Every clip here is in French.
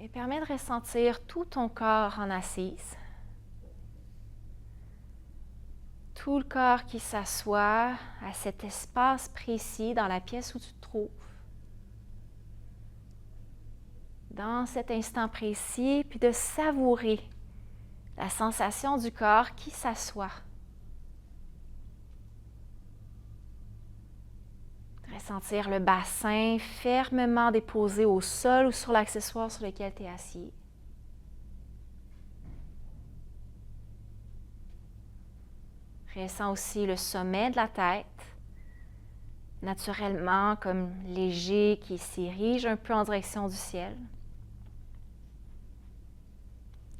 Et permets de ressentir tout ton corps en assise. Tout le corps qui s'assoit à cet espace précis dans la pièce où tu te trouves. Dans cet instant précis, puis de savourer la sensation du corps qui s'assoit. Ressentir le bassin fermement déposé au sol ou sur l'accessoire sur lequel tu es assis. Ressens aussi le sommet de la tête, naturellement comme léger qui s'érige un peu en direction du ciel.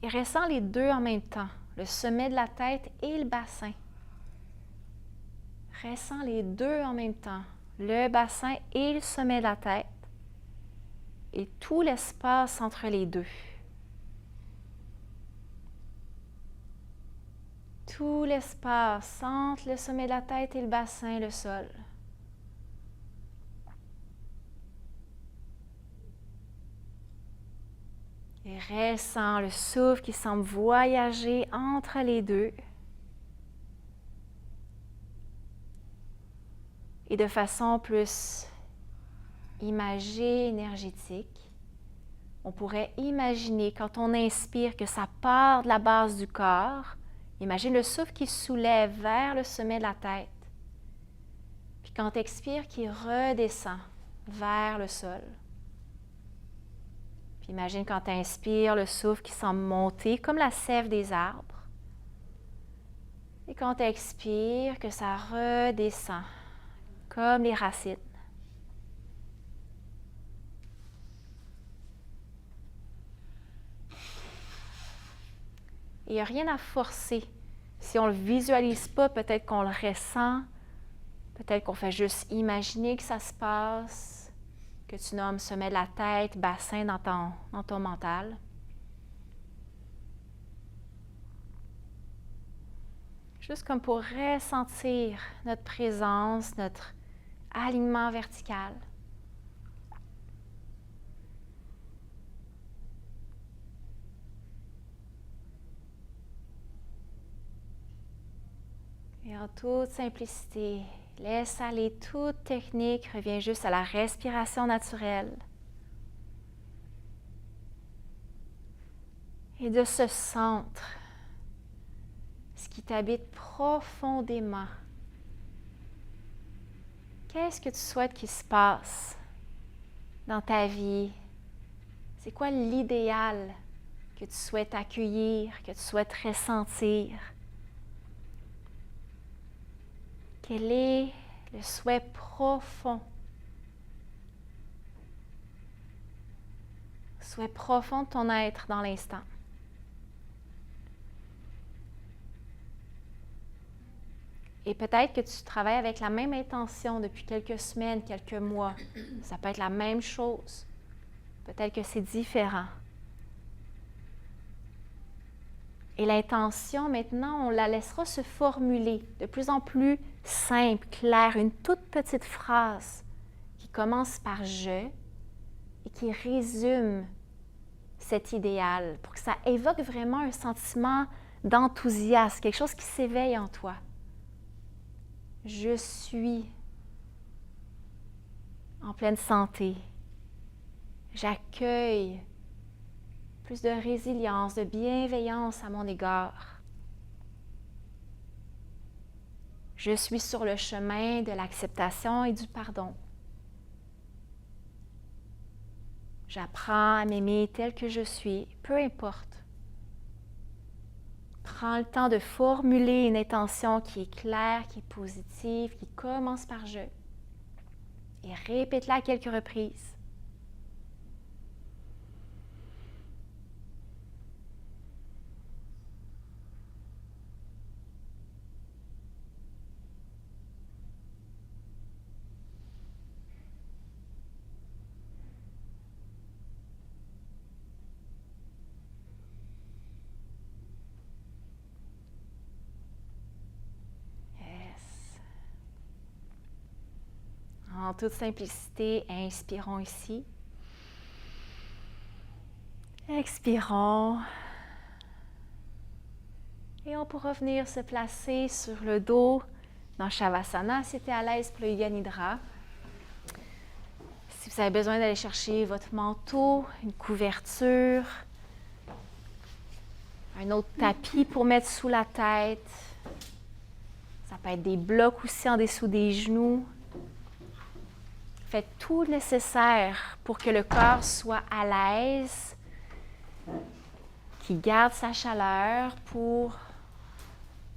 Et ressens les deux en même temps, le sommet de la tête et le bassin. Ressens les deux en même temps, le bassin et le sommet de la tête, et tout l'espace entre les deux. Tout l'espace entre le sommet de la tête et le bassin, le sol. Et ressens le souffle qui semble voyager entre les deux. Et de façon plus imagée, énergétique, on pourrait imaginer quand on inspire que ça part de la base du corps. Imagine le souffle qui soulève vers le sommet de la tête. Puis quand tu expires, qui redescend vers le sol. Puis imagine quand tu inspires, le souffle qui semble monter comme la sève des arbres. Et quand tu expires, que ça redescend comme les racines. Il n'y a rien à forcer. Si on ne le visualise pas, peut-être qu'on le ressent, peut-être qu'on fait juste imaginer que ça se passe, que tu nommes sommet de la tête, bassin dans ton mental. Juste comme pour ressentir notre présence, notre alignement vertical. Et en toute simplicité, laisse aller toute technique, reviens juste à la respiration naturelle. Et de ce centre, ce qui t'habite profondément, qu'est-ce que tu souhaites qu'il se passe dans ta vie? C'est quoi l'idéal que tu souhaites accueillir, que tu souhaites ressentir? Quel est le souhait profond? Souhait profond de ton être dans l'instant. Et peut-être que tu travailles avec la même intention depuis quelques semaines, quelques mois. Ça peut être la même chose. Peut-être que c'est différent. Et l'intention, maintenant, on la laissera se formuler de plus en plus simple, claire, une toute petite phrase qui commence par « je » et qui résume cet idéal pour que ça évoque vraiment un sentiment d'enthousiasme, quelque chose qui s'éveille en toi. Je suis en pleine santé. J'accueille plus de résilience, de bienveillance à mon égard. Je suis sur le chemin de l'acceptation et du pardon. J'apprends à m'aimer tel que je suis, peu importe. Prends le temps de formuler une intention qui est claire, qui est positive, qui commence par « je ». Et répète-la à quelques reprises. En toute simplicité, inspirons ici. Expirons. Et on pourra venir se placer sur le dos dans Shavasana si tu es à l'aise pour le Yoga Nidra. Si vous avez besoin d'aller chercher votre manteau, une couverture, un autre tapis pour mettre sous la tête. Ça peut être des blocs aussi en dessous des genoux. Faites tout le nécessaire pour que le corps soit à l'aise, qu'il garde sa chaleur pour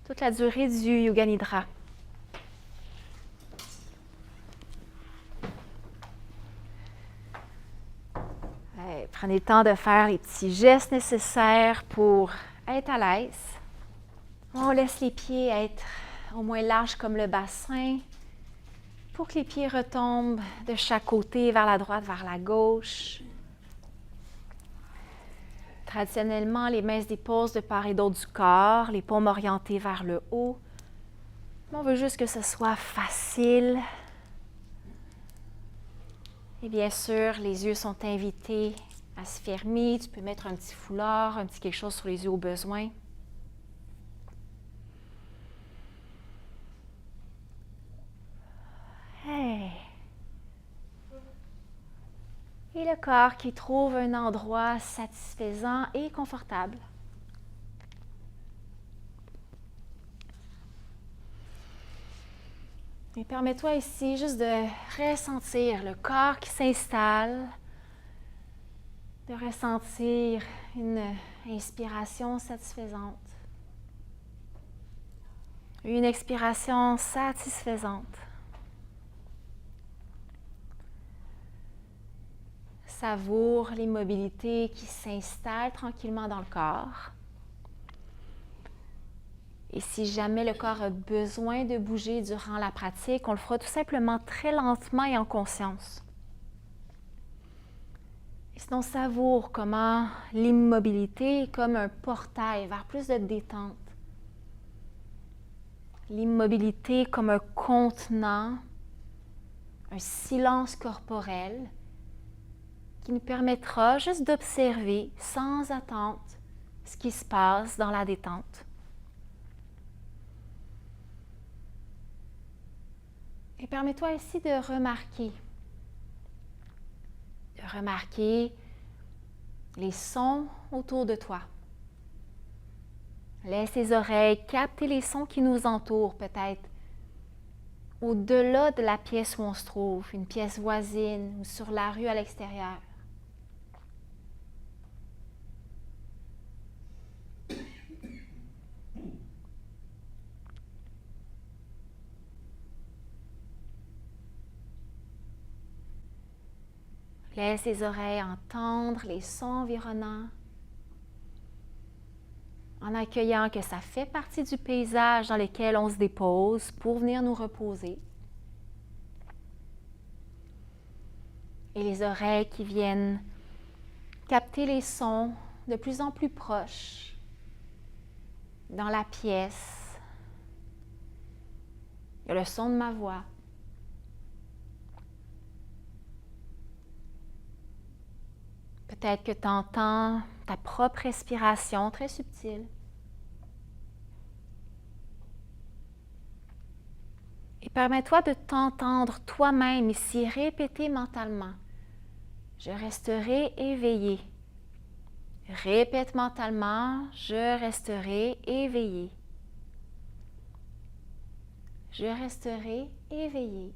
toute la durée du Yoga Nidra. Prenez le temps de faire les petits gestes nécessaires pour être à l'aise. On laisse les pieds être au moins larges comme le bassin pour que les pieds retombent de chaque côté, vers la droite, vers la gauche. Traditionnellement, les mains se déposent de part et d'autre du corps, les paumes orientées vers le haut. Mais on veut juste que ce soit facile. Et bien sûr, les yeux sont invités à se fermer. Tu peux mettre un petit foulard, un petit quelque chose sur les yeux au besoin. Hey. Et le corps qui trouve un endroit satisfaisant et confortable. Et permets-toi ici juste de ressentir le corps qui s'installe, de ressentir une inspiration satisfaisante, une expiration satisfaisante. Savoure l'immobilité qui s'installe tranquillement dans le corps. Et si jamais le corps a besoin de bouger durant la pratique, on le fera tout simplement très lentement et en conscience. Et sinon, savoure comment l'immobilité est comme un portail vers plus de détente. L'immobilité comme un contenant, un silence corporel qui nous permettra juste d'observer sans attente ce qui se passe dans la détente. Et permets-toi ici de remarquer les sons autour de toi. Laisse les oreilles capter les sons qui nous entourent, peut-être au-delà de la pièce où on se trouve, une pièce voisine ou sur la rue à l'extérieur. Laisse les oreilles entendre les sons environnants, en accueillant que ça fait partie du paysage dans lequel on se dépose pour venir nous reposer. Et les oreilles qui viennent capter les sons de plus en plus proches dans la pièce. Il y a le son de ma voix. Peut-être que tu entends ta propre respiration très subtile. Et permets-toi de t'entendre toi-même ici répéter mentalement. Je resterai éveillé. Répète mentalement, je resterai éveillé. Je resterai éveillé.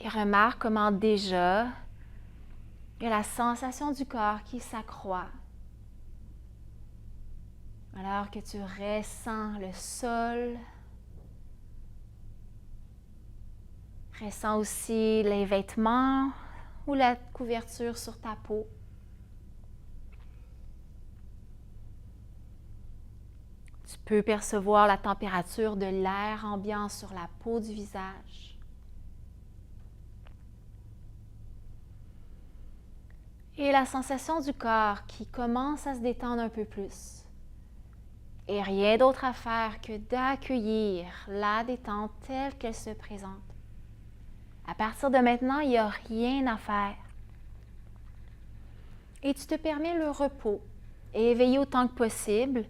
Et remarque comment déjà il y a la sensation du corps qui s'accroît. Alors que tu ressens le sol, ressens aussi les vêtements ou la couverture sur ta peau. Tu peux percevoir la température de l'air ambiant sur la peau du visage. Et la sensation du corps qui commence à se détendre un peu plus. Et rien d'autre à faire que d'accueillir la détente telle qu'elle se présente. À partir de maintenant, il n'y a rien à faire. Et tu te permets le repos, éveillé autant que possible,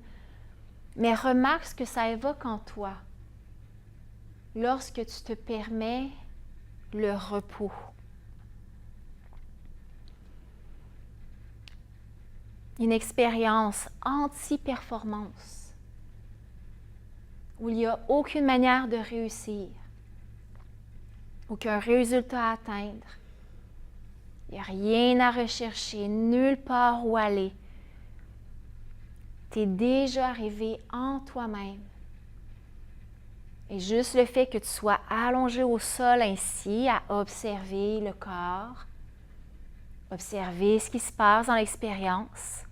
mais remarque ce que ça évoque en toi lorsque tu te permets le repos. Une expérience anti-performance où il n'y a aucune manière de réussir, aucun résultat à atteindre. Il n'y a rien à rechercher, nulle part où aller. Tu es déjà arrivé en toi-même. Et juste le fait que tu sois allongé au sol ainsi, à observer le corps, observer ce qui se passe dans l'expérience,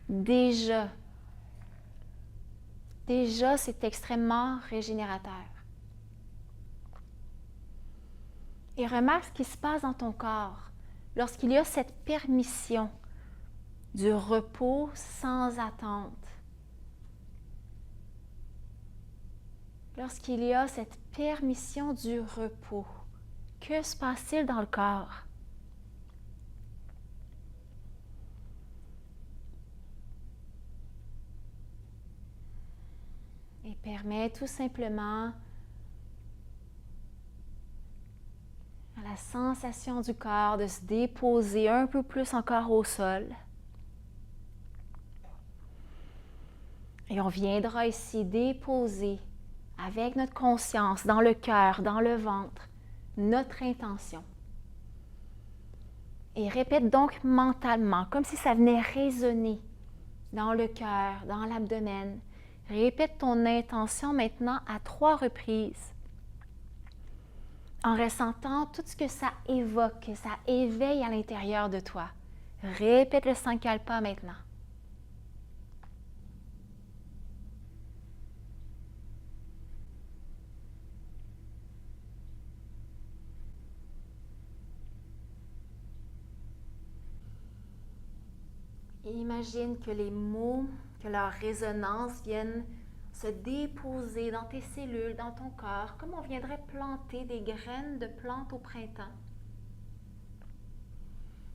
déjà, c'est extrêmement régénérateur. Et remarque ce qui se passe dans ton corps lorsqu'il y a cette permission du repos sans attente. Lorsqu'il y a cette permission du repos, que se passe-t-il dans le corps? Et permets tout simplement à la sensation du corps de se déposer un peu plus encore au sol. Et on viendra ici déposer avec notre conscience dans le cœur, dans le ventre, notre intention. Et répète donc mentalement, comme si ça venait résonner dans le cœur, dans l'abdomen. Répète ton intention maintenant à 3 reprises, en ressentant tout ce que ça évoque, que ça éveille à l'intérieur de toi. Répète le Sankalpa maintenant. Et imagine que les mots, que leur résonance viennent se déposer dans tes cellules, dans ton corps, comme on viendrait planter des graines de plantes au printemps.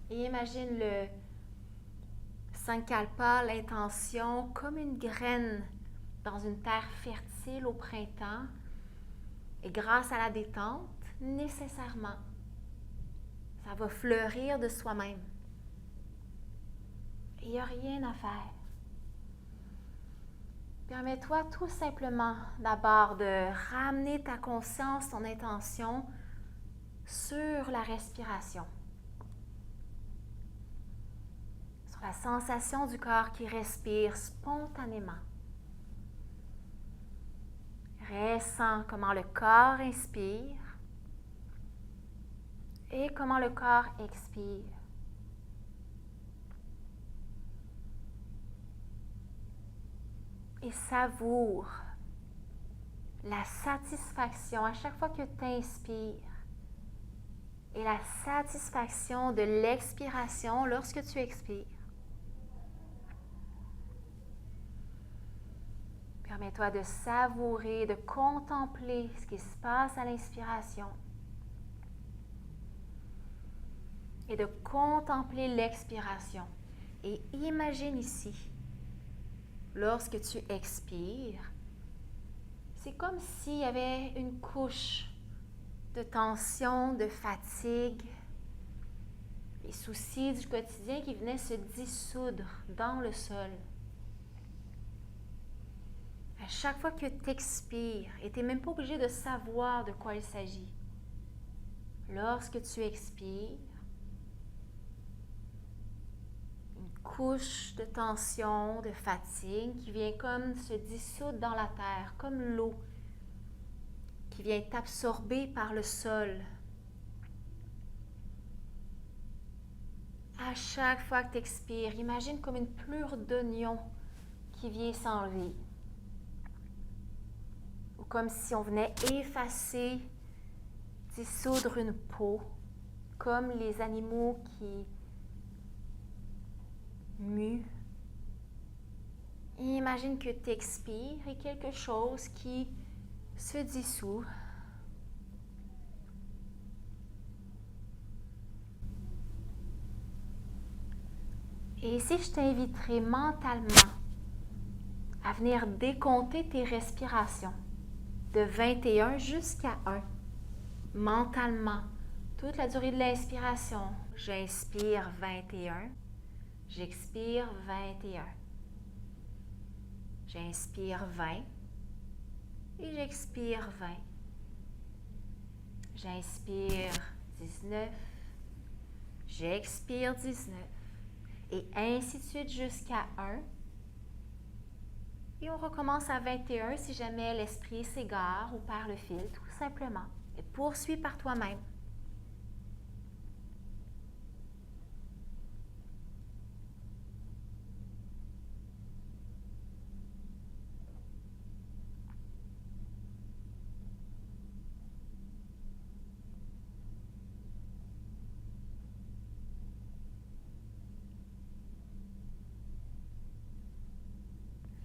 Et imagine le Sankalpa, l'intention, comme une graine dans une terre fertile au printemps. Et grâce à la détente, nécessairement, ça va fleurir de soi-même. Il n'y a rien à faire. Permets-toi tout simplement d'abord de ramener ta conscience, ton intention sur la respiration. Sur la sensation du corps qui respire spontanément. Ressens comment le corps inspire et comment le corps expire. Et savoure la satisfaction à chaque fois que tu inspires et la satisfaction de l'expiration lorsque tu expires. Permets-toi de savourer, de contempler ce qui se passe à l'inspiration et de contempler l'expiration. Et imagine ici, lorsque tu expires, c'est comme s'il y avait une couche de tension, de fatigue, les soucis du quotidien qui venaient se dissoudre dans le sol. À chaque fois que tu expires, et tu n'es même pas obligé de savoir de quoi il s'agit, lorsque tu expires, couche de tension, de fatigue qui vient comme se dissoudre dans la terre, comme l'eau qui vient t'absorber par le sol. À chaque fois que tu expires, imagine comme une plure d'oignon qui vient s'enlever. Ou comme si on venait effacer, dissoudre une peau, comme les animaux qui mues. Et imagine que tu expires et quelque chose qui se dissout Et ici, je t'inviterai mentalement à venir décompter tes respirations de 21 jusqu'à 1. Mentalement, toute la durée de l'inspiration, j'inspire 21, j'expire 21. J'inspire 20 et j'expire 20. J'inspire 19, j'expire 19 et ainsi de suite jusqu'à 1. Et on recommence à 21 si jamais l'esprit s'égare ou perd le fil, tout simplement. Et poursuis par toi-même.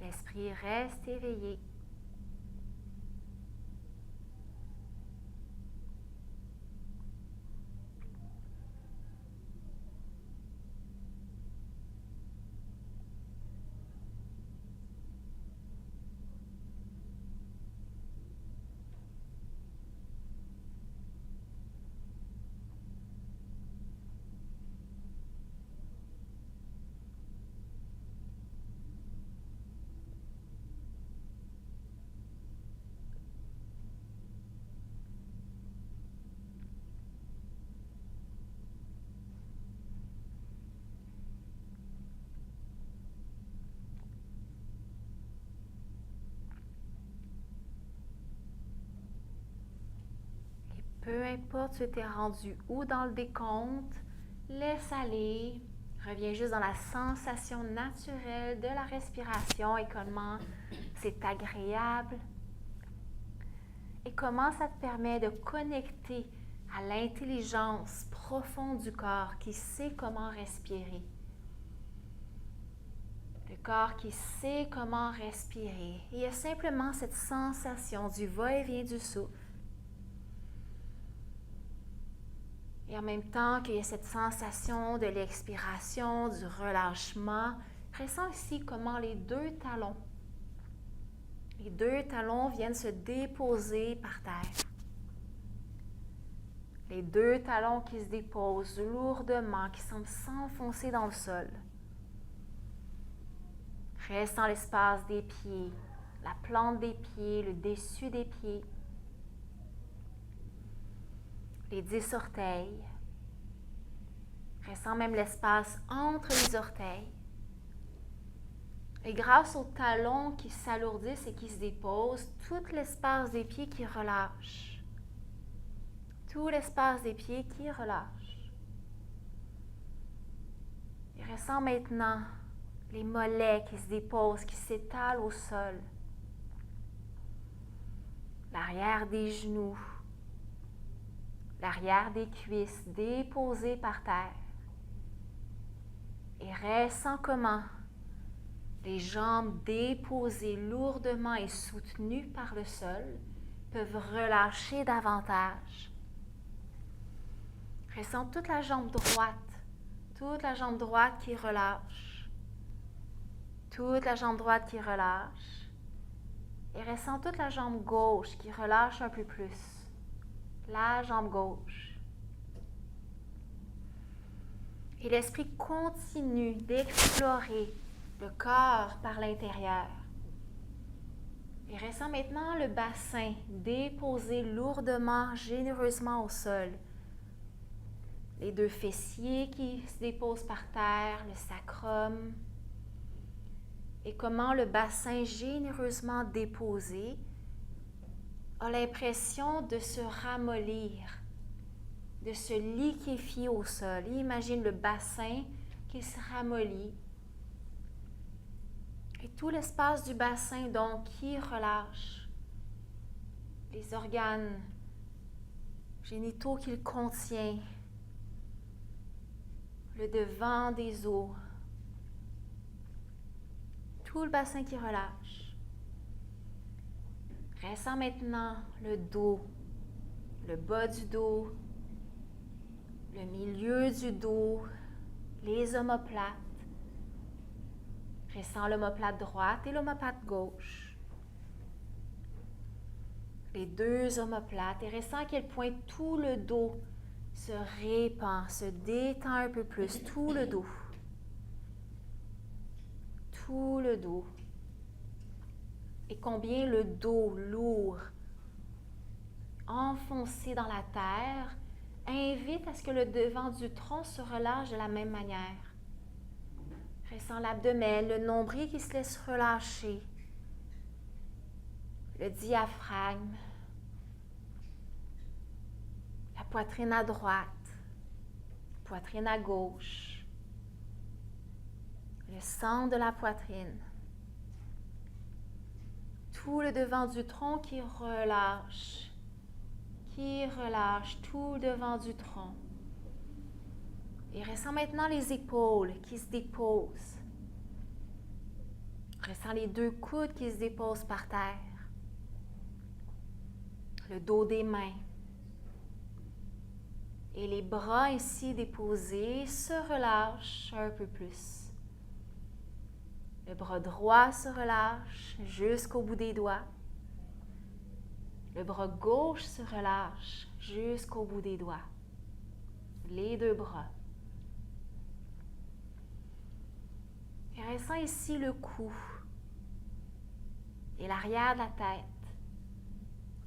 L'esprit reste éveillé. Peu importe tu t'es rendu où dans le décompte, laisse aller. Reviens juste dans la sensation naturelle de la respiration et comment c'est agréable. Et comment ça te permet de connecter à l'intelligence profonde du corps qui sait comment respirer. Le corps qui sait comment respirer. Et il y a simplement cette sensation du va-et-vient du souffle. Et en même temps qu'il y a cette sensation de l'expiration, du relâchement, ressens ici comment les deux talons viennent se déposer par terre. Les deux talons qui se déposent lourdement, qui semblent s'enfoncer dans le sol. Reste dans l'espace des pieds, la plante des pieds, le dessus des pieds. Les 10 orteils. Ressens même l'espace entre les orteils. Et grâce aux talons qui s'alourdissent et qui se déposent, tout l'espace des pieds qui relâche. Tout l'espace des pieds qui relâche. Et ressens maintenant les mollets qui se déposent, qui s'étalent au sol. L'arrière des genoux. L'arrière des cuisses déposées par terre. Et ressens comment les jambes déposées lourdement et soutenues par le sol peuvent relâcher davantage. Ressens toute la jambe droite qui relâche. Toute la jambe droite qui relâche. Et ressens toute la jambe gauche qui relâche un peu plus. La jambe gauche. Et l'esprit continue d'explorer le corps par l'intérieur. Et ressens maintenant le bassin déposé lourdement, généreusement au sol. Les deux fessiers qui se déposent par terre, le sacrum. Et comment le bassin généreusement déposé a l'impression de se ramollir, de se liquéfier au sol. Imagine le bassin qui se ramollit. Et tout l'espace du bassin, donc, qui relâche. Les organes génitaux qu'il contient. Le devant des os. Tout le bassin qui relâche. Ressens maintenant le dos, le bas du dos, le milieu du dos, les omoplates, Ressens l'omoplate droite et l'omoplate gauche. Les deux omoplates et ressens à quel point tout le dos se répand, se détend un peu plus, tout le dos. Tout le dos. Et combien le dos lourd, enfoncé dans la terre, invite à ce que le devant du tronc se relâche de la même manière. Ressens l'abdomen, le nombril qui se laisse relâcher, le diaphragme, la poitrine à droite, poitrine à gauche, le centre de la poitrine, tout le devant du tronc qui relâche tout le devant du tronc. Et ressens maintenant les épaules qui se déposent. Ressens les deux coudes qui se déposent par terre. Le dos des mains. Et les bras ici déposés se relâchent un peu plus. Le bras droit se relâche jusqu'au bout des doigts. Le bras gauche se relâche jusqu'au bout des doigts. Les deux bras. Et ressens ici le cou et l'arrière de la tête.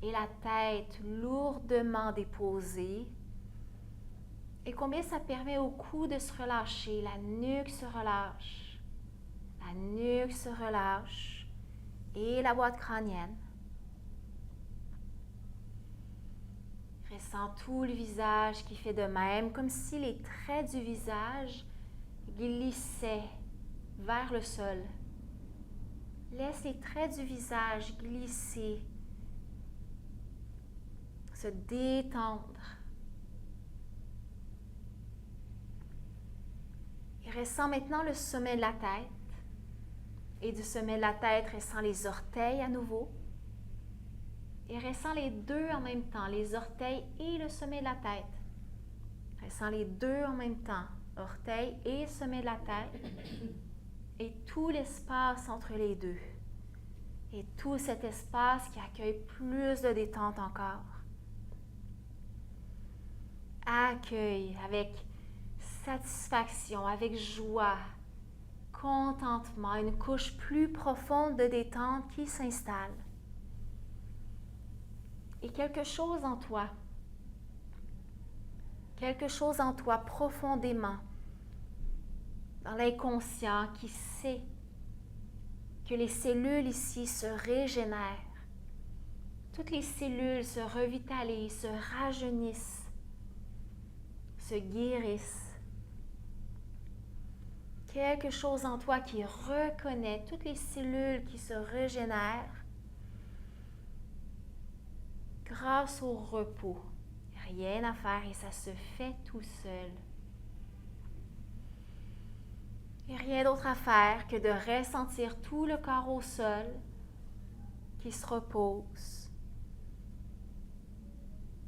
Et la tête lourdement déposée. Et combien ça permet au cou de se relâcher. La nuque se relâche. La nuque se relâche. Et la boîte crânienne. Ressens tout le visage qui fait de même, comme si les traits du visage glissaient vers le sol. Laisse les traits du visage glisser, se détendre. Et ressens maintenant le sommet de la tête. Et du sommet de la tête, ressens les orteils à nouveau. Et ressens les deux en même temps, les orteils et le sommet de la tête. Ressens les deux en même temps, orteils et sommet de la tête. Et tout l'espace entre les deux. Et tout cet espace qui accueille plus de détente encore. Accueille avec satisfaction, avec joie, contentement, une couche plus profonde de détente qui s'installe. Et quelque chose en toi profondément, dans l'inconscient qui sait que les cellules ici se régénèrent. Toutes les cellules se revitalisent, se rajeunissent, se guérissent. Quelque chose en toi qui reconnaît toutes les cellules qui se régénèrent grâce au repos. Rien à faire et ça se fait tout seul. Et rien d'autre à faire que de ressentir tout le corps au sol qui se repose.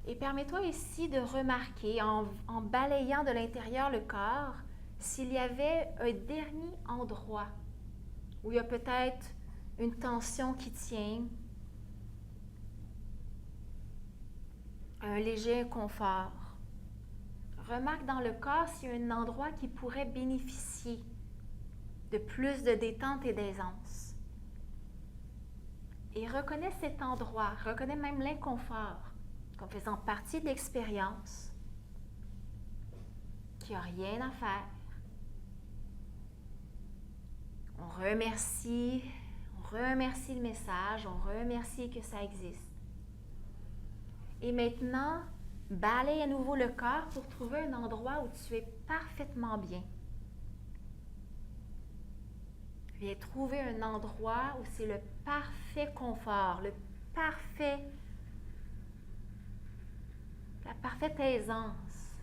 Et permets-toi ici de remarquer, en balayant de l'intérieur le corps, s'il y avait un dernier endroit où il y a peut-être une tension qui tient, un léger inconfort. Remarque dans le corps s'il y a un endroit qui pourrait bénéficier de plus de détente et d'aisance. Et reconnais cet endroit, reconnais même l'inconfort comme faisant partie de l'expérience, qu'il n'y a rien à faire. On remercie le message, on remercie que ça existe. Et maintenant, balaye à nouveau le corps pour trouver un endroit où tu es parfaitement bien. Viens trouver un endroit où c'est le parfait confort, la parfaite aisance.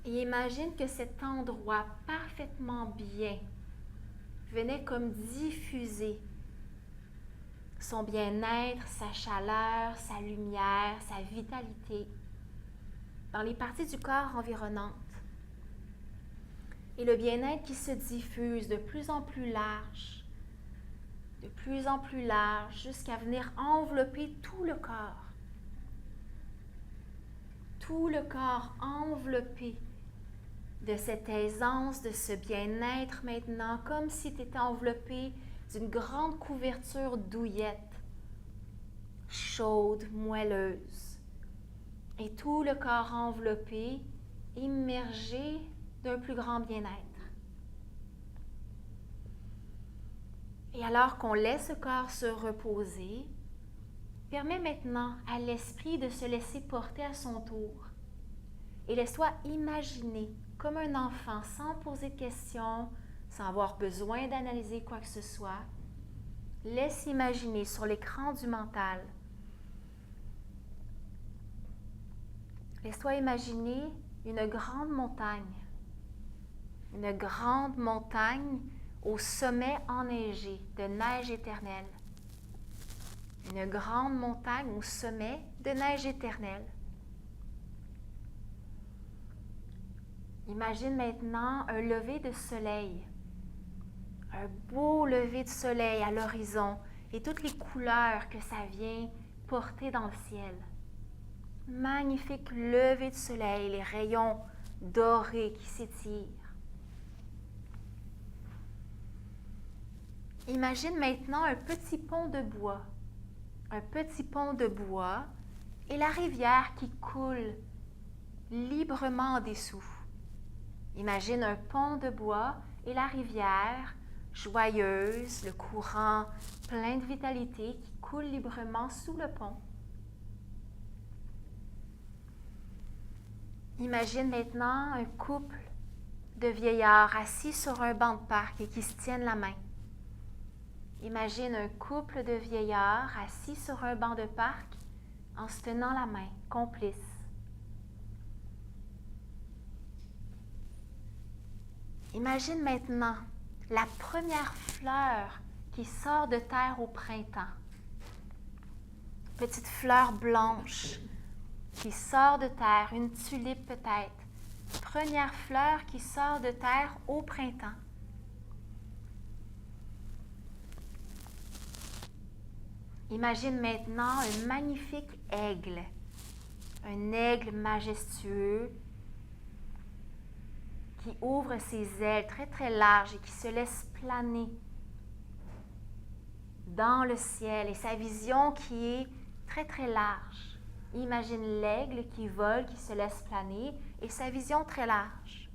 Et imagine que cet endroit parfaitement bien venait comme diffuser son bien-être, sa chaleur, sa lumière, sa vitalité dans les parties du corps environnantes. Et le bien-être qui se diffuse de plus en plus large, jusqu'à venir envelopper tout le corps. Tout le corps enveloppé de cette aisance, de ce bien-être maintenant, comme si tu étais enveloppé d'une grande couverture douillette, chaude, moelleuse. Et tout le corps enveloppé, immergé d'un plus grand bien-être. Et alors qu'on laisse le corps se reposer, permets maintenant à l'esprit de se laisser porter à son tour. Et laisse-toi imaginer comme un enfant, sans poser de questions, sans avoir besoin d'analyser quoi que ce soit. Laisse imaginer sur l'écran du mental. Laisse-toi imaginer une grande montagne. Une grande montagne au sommet enneigé de neige éternelle. Une grande montagne au sommet de neige éternelle. Imagine maintenant un lever de soleil. Un beau lever de soleil à l'horizon et toutes les couleurs que ça vient porter dans le ciel. Magnifique lever de soleil, les rayons dorés qui s'étirent. Imagine maintenant un petit pont de bois. Un petit pont de bois et la rivière qui coule librement en dessous. Imagine un pont de bois et la rivière joyeuse, le courant plein de vitalité qui coule librement sous le pont. Imagine maintenant un couple de vieillards assis sur un banc de parc et qui se tiennent la main. Imagine un couple de vieillards assis sur un banc de parc en se tenant la main, complices. Imagine maintenant la première fleur qui sort de terre au printemps. Petite fleur blanche qui sort de terre, une tulipe peut-être. Première fleur qui sort de terre au printemps. Imagine maintenant un magnifique aigle. Un aigle majestueux qui ouvre ses ailes très très larges et qui se laisse planer dans le ciel et sa vision qui est très très large. Imagine l'aigle qui vole, qui se laisse planer et sa vision très large.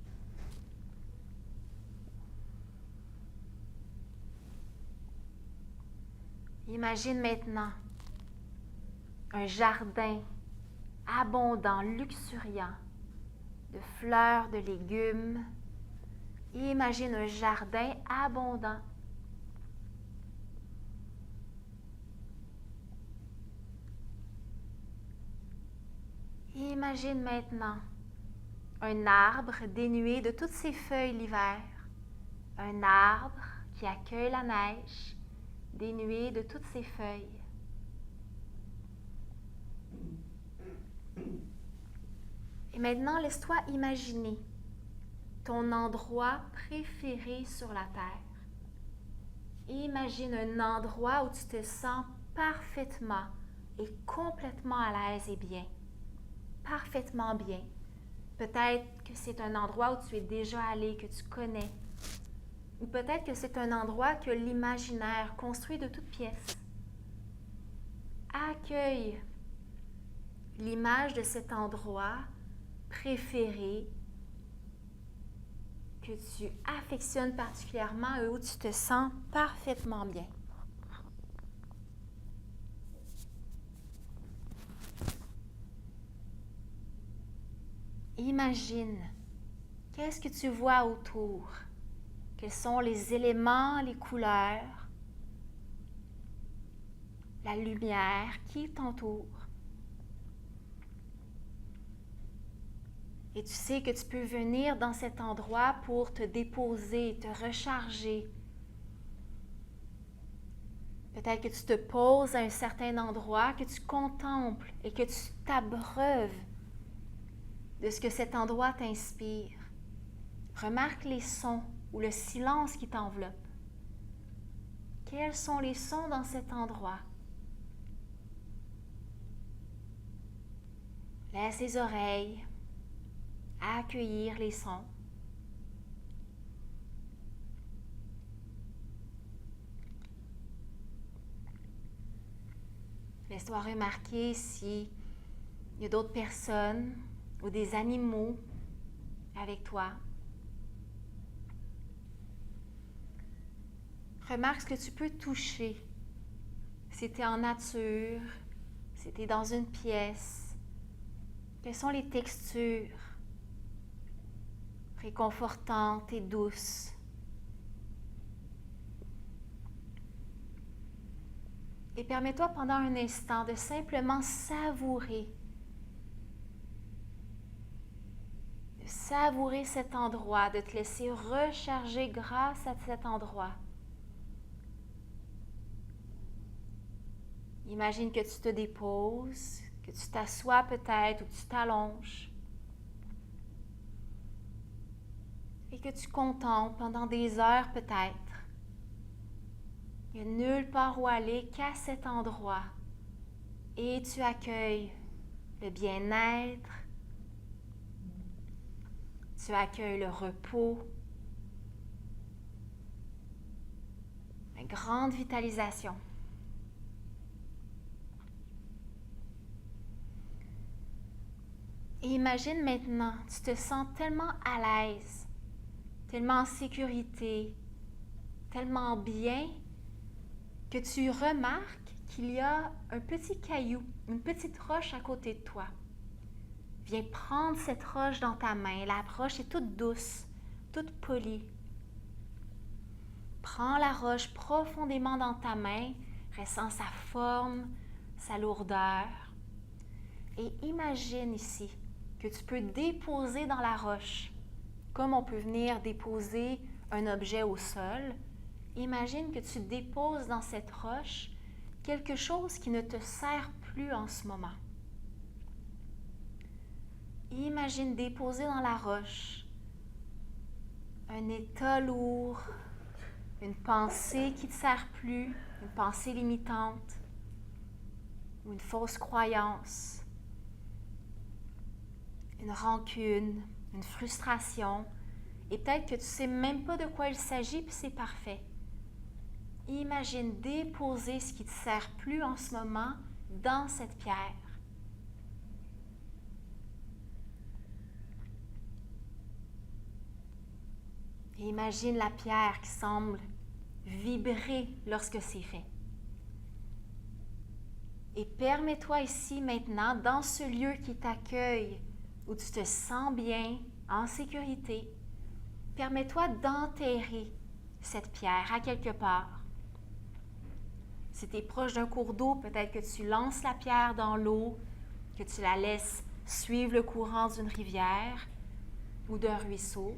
Imagine maintenant un jardin abondant, luxuriant, de fleurs, de légumes. Imagine un jardin abondant. Imagine maintenant un arbre dénué de toutes ses feuilles l'hiver. Un arbre qui accueille la neige, dénué de toutes ses feuilles. Et maintenant, laisse-toi imaginer ton endroit préféré sur la terre. Imagine un endroit où tu te sens parfaitement et complètement à l'aise et bien. Parfaitement bien. Peut-être que c'est un endroit où tu es déjà allé, que tu connais. Ou peut-être que c'est un endroit que l'imaginaire construit de toutes pièces. Accueille l'image de cet endroit préféré que tu affectionnes particulièrement et où tu te sens parfaitement bien. Imagine, qu'est-ce que tu vois autour? Quels sont les éléments, les couleurs, la lumière qui t'entoure? Et tu sais que tu peux venir dans cet endroit pour te déposer, te recharger. Peut-être que tu te poses à un certain endroit, que tu contemples et que tu t'abreuves de ce que cet endroit t'inspire. Remarque les sons ou le silence qui t'enveloppe. Quels sont les sons dans cet endroit? Laisse les oreilles accueillir les sons. Laisse-toi remarquer s'il y a d'autres personnes ou des animaux avec toi. Remarque ce que tu peux toucher. Si tu es en nature, si tu es dans une pièce, quelles sont les textures réconfortantes et douces? Et permets-toi pendant un instant de simplement savourer cet endroit, de te laisser recharger grâce à cet endroit. Imagine que tu te déposes, que tu t'assois peut-être ou que tu t'allonges et que tu contemples pendant des heures peut-être. Il n'y a nulle part où aller qu'à cet endroit et tu accueilles le bien-être, tu accueilles le repos, une grande vitalisation. Et imagine maintenant, tu te sens tellement à l'aise, tellement en sécurité, tellement bien, que tu remarques qu'il y a un petit caillou, une petite roche à côté de toi. Viens prendre cette roche dans ta main. La roche est toute douce, toute polie. Prends la roche profondément dans ta main, ressens sa forme, sa lourdeur. Et imagine ici que tu peux déposer dans la roche, comme on peut venir déposer un objet au sol. Imagine que tu déposes dans cette roche quelque chose qui ne te sert plus en ce moment. Imagine déposer dans la roche un état lourd, une pensée qui ne te sert plus, une pensée limitante ou une fausse croyance, une rancune, une frustration, et peut-être que tu ne sais même pas de quoi il s'agit, puis c'est parfait. Imagine déposer ce qui ne te sert plus en ce moment dans cette pierre. Et imagine la pierre qui semble vibrer lorsque c'est fait. Et permets-toi ici maintenant, dans ce lieu qui t'accueille, où tu te sens bien, en sécurité, permets-toi d'enterrer cette pierre à quelque part. Si tu es proche d'un cours d'eau, peut-être que tu lances la pierre dans l'eau, que tu la laisses suivre le courant d'une rivière ou d'un ruisseau,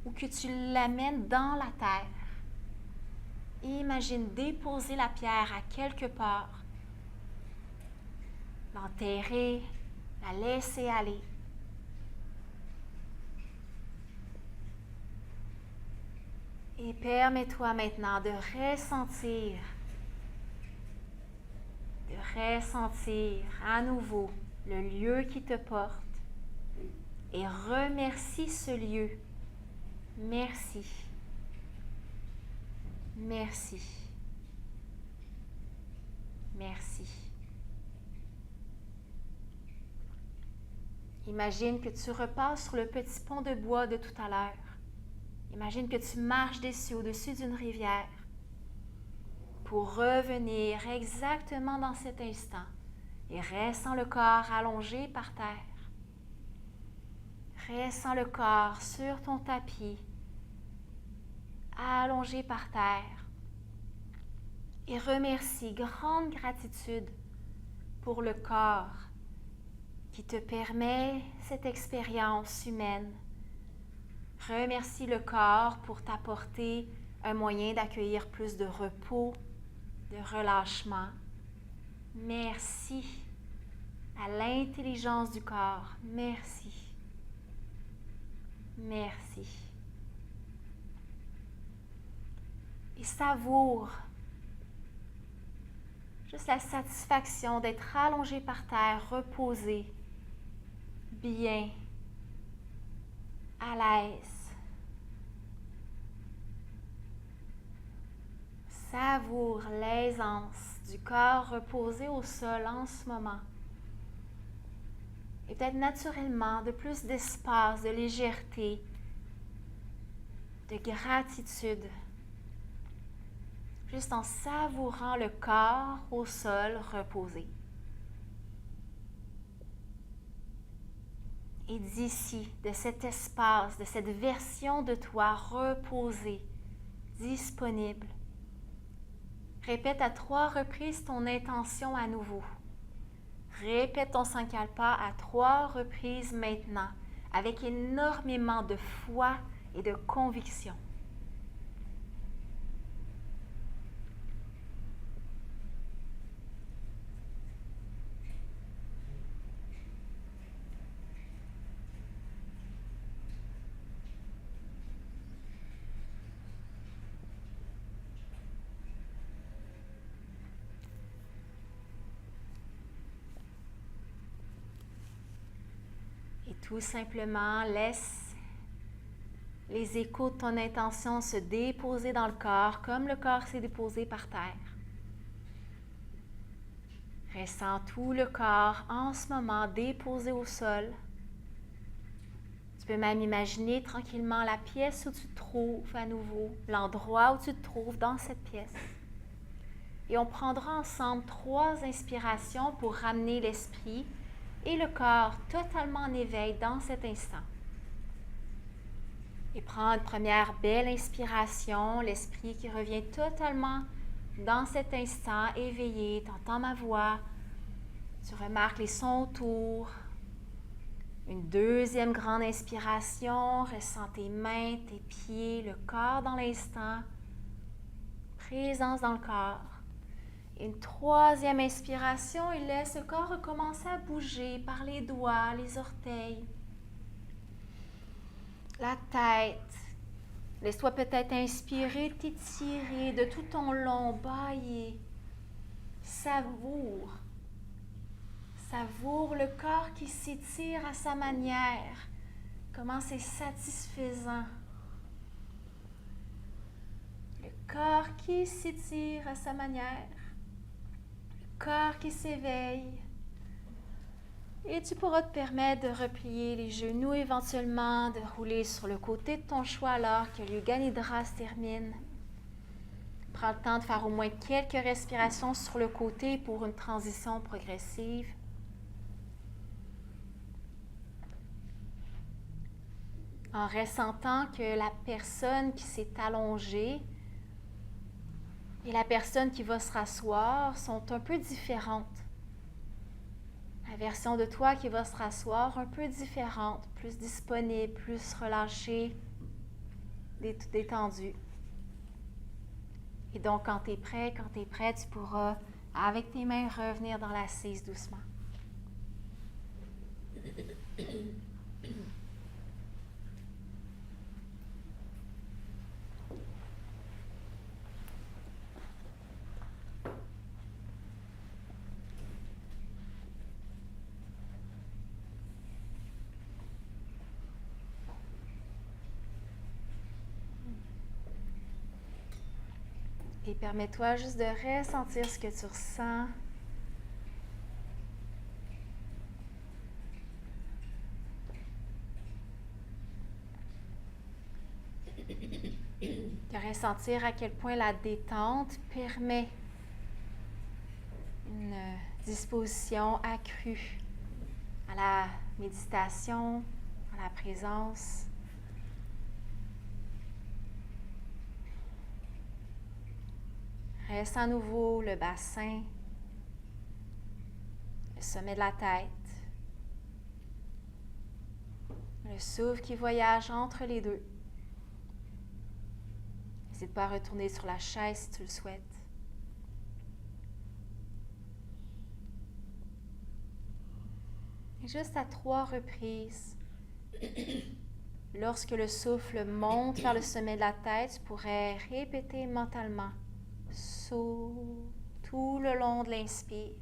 ou que tu l'amènes dans la terre. Imagine déposer la pierre à quelque part, l'enterrer, la laisser aller. Et permets-toi maintenant de ressentir à nouveau le lieu qui te porte et remercie ce lieu. Merci. Merci. Merci. Imagine que tu repasses sur le petit pont de bois de tout à l'heure. Imagine que tu marches au-dessus d'une rivière pour revenir exactement dans cet instant et restant le corps allongé par terre. Restant le corps sur ton tapis, allongé par terre. Et remercie, grande gratitude pour le corps qui te permet cette expérience humaine. Remercie le corps pour t'apporter un moyen d'accueillir plus de repos, de relâchement. Merci à l'intelligence du corps. Merci. Merci. et savoure juste la satisfaction d'être allongé par terre, reposé, bien, à l'aise. Savoure l'aisance du corps reposé au sol en ce moment. Et peut-être naturellement de plus d'espace, de légèreté, de gratitude. Juste en savourant le corps au sol reposé. Et d'ici, de cet espace, de cette version de toi reposée, disponible, répète à 3 reprises ton intention à nouveau. Répète ton Sankalpa à 3 reprises maintenant, avec énormément de foi et de conviction. Et tout simplement, laisse les échos de ton intention se déposer dans le corps comme le corps s'est déposé par terre. Ressens tout le corps en ce moment déposé au sol. Tu peux même imaginer tranquillement la pièce où tu te trouves à nouveau, l'endroit où tu te trouves dans cette pièce. Et on prendra ensemble 3 inspirations pour ramener l'esprit et le corps totalement en éveil dans cet instant. Et prends une première belle inspiration, l'esprit qui revient totalement dans cet instant, éveillé, tu entends ma voix, tu remarques les sons autour. Une deuxième grande inspiration, ressens tes mains, tes pieds, le corps dans l'instant, présence dans le corps. Une troisième inspiration et laisse le corps recommencer à bouger par les doigts, les orteils, la tête. Laisse-toi peut-être inspirer, t'étirer de tout ton long, bailler. Savoure. Savoure le corps qui s'étire à sa manière. Comment c'est satisfaisant. Le corps qui s'étire à sa manière. Le corps qui s'éveille. Et tu pourras te permettre de replier les genoux éventuellement, de rouler sur le côté de ton choix alors que le Yoga Nidra se termine. Prends le temps de faire au moins quelques respirations sur le côté pour une transition progressive. En ressentant que la personne qui s'est allongée et la personne qui va se rasseoir sont un peu différentes. La version de toi qui va se rasseoir un peu différente, plus disponible, plus relâchée, détendue. Et donc, quand tu es prêt, tu pourras, avec tes mains, revenir dans l'assise doucement. Et permets-toi juste de ressentir ce que tu ressens. De ressentir à quel point la détente permet une disposition accrue à la méditation, à la présence. Reste à nouveau le bassin, le sommet de la tête, le souffle qui voyage entre les deux. N'hésite pas à retourner sur la chaise si tu le souhaites. Et juste à 3 reprises, Lorsque le souffle monte vers le sommet de la tête, tu pourrais répéter mentalement So tout le long de l'inspire.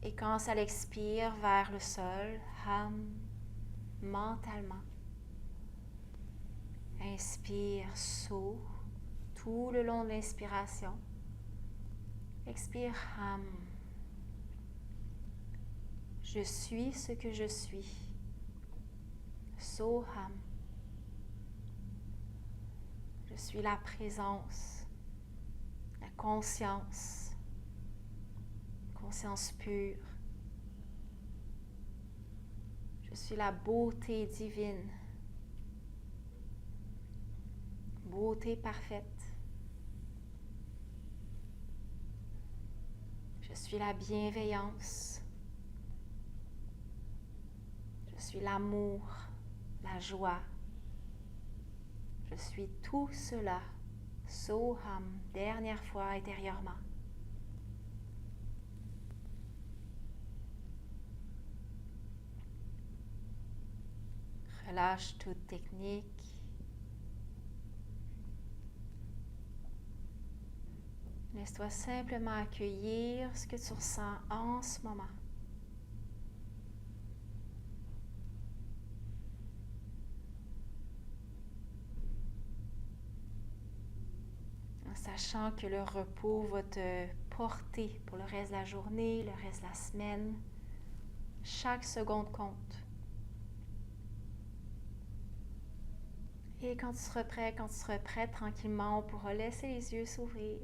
Et quand ça l'expire vers le sol, Ham mentalement. Inspire So tout le long de l'inspiration. Expire Ham. Je suis ce que je suis. Soham. Je suis la présence, la conscience, conscience pure. Je suis la beauté divine, beauté parfaite. Je suis la bienveillance. Je suis l'amour, la joie. Je suis tout cela, Soham, dernière fois intérieurement. Relâche toute technique. Laisse-toi simplement accueillir ce que tu ressens en ce moment. En sachant que le repos va te porter pour le reste de la journée, le reste de la semaine. Chaque seconde compte. Et quand tu seras prêt, tranquillement, on pourra laisser les yeux s'ouvrir.